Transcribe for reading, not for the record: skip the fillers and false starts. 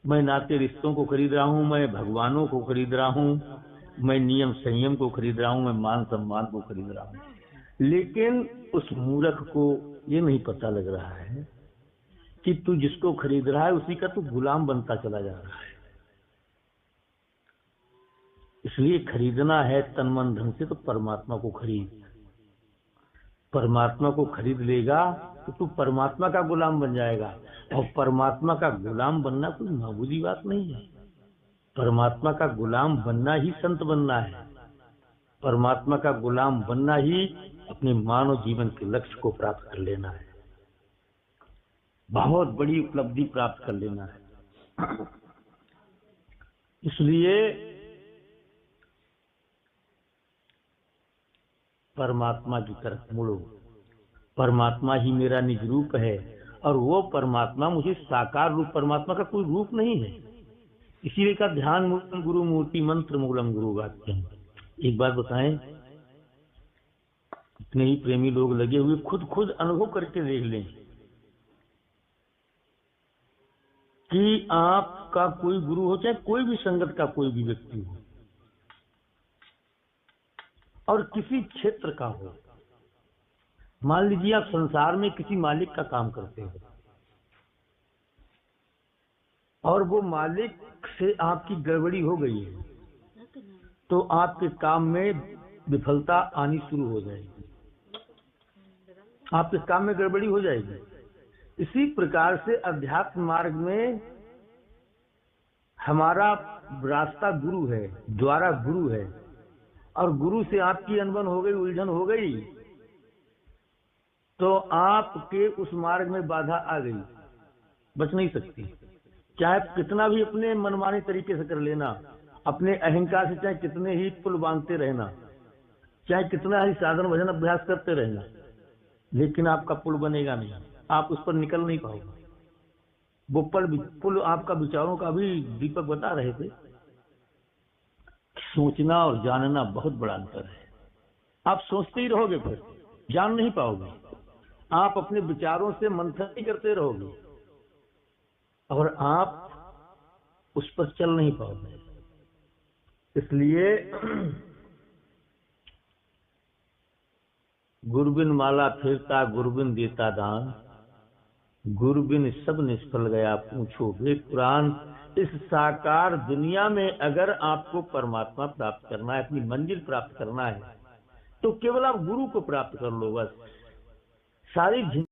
मैं नाते रिश्तों को खरीद रहा हूं, मैं भगवानों को खरीद रहा हूं, मैं नियम संयम को खरीद रहा हूं, मैं मान सम्मान को खरीद रहा हूं। लेकिन उस मूर्ख को ये नहीं पता लग रहा है कि तू जिसको खरीद रहा है उसी का तू गुलाम बनता चला जा रहा है। इसलिए खरीदना है तन मन धन से तो परमात्मा को खरीद। परमात्मा को खरीद लेगा तो तू परमात्मा का गुलाम बन जाएगा। और परमात्मा का गुलाम बनना कोई मामूली बात नहीं है। परमात्मा का गुलाम बनना ही संत बनना है। परमात्मा का गुलाम बनना ही अपने मानव जीवन के लक्ष्य को प्राप्त कर लेना है। बहुत बड़ी उपलब्धि प्राप्त कर लेना है। इसलिए परमात्मा की तरफ मुड़ो। परमात्मा ही मेरा निज रूप है और वो परमात्मा मुझे साकार रूप, परमात्मा का कोई रूप नहीं है। इसीलिए का ध्यान मूलम गुरु मूर्ति मंत्र मूलम गुरु वाक्यम। एक बात बताएं, इतने ही प्रेमी लोग लगे हुए खुद अनुभव करके देख लें कि आपका कोई गुरु हो, चाहे कोई भी संगत का कोई भी व्यक्ति हो और किसी क्षेत्र का हो। मान लीजिए आप संसार में किसी मालिक का काम करते हो और वो मालिक से आपकी गड़बड़ी हो गई है, तो आपके काम में विफलता आनी शुरू हो जाएगी, आपके काम में गड़बड़ी हो जाएगी। इसी प्रकार से अध्यात्म मार्ग में हमारा रास्ता गुरु है, द्वारा गुरु है, और गुरु से आपकी अनबन हो गई, उलझन हो गई, तो आपके उस मार्ग में बाधा आ गई, बच नहीं सकती। चाहे कितना भी अपने मनमाने तरीके से कर लेना, अपने अहंकार से चाहे कितने ही पुल बांधते रहना, चाहे कितना ही साधन भजन अभ्यास करते रहना, लेकिन आपका पुल बनेगा नहीं, आप उस पर निकल नहीं पाओगे। वो पुल आपका विचारों का भी दीपक बता रहे थे। सोचना और जानना बहुत बड़ा अंतर है। आप सोचते ही रहोगे, फिर जान नहीं पाओगे। आप अपने विचारों से मंथन ही करते रहोगे और आप उस पर चल नहीं पाओगे। इसलिए गुरबिन माला फेरता गुरबिन देता दान, गुरबिन सब निष्फल गया पूछो वेद पुराण। इस साकार दुनिया में अगर आपको परमात्मा प्राप्त करना है, अपनी मंजिल प्राप्त करना है, तो केवल आप गुरु को प्राप्त कर लो बस। सारी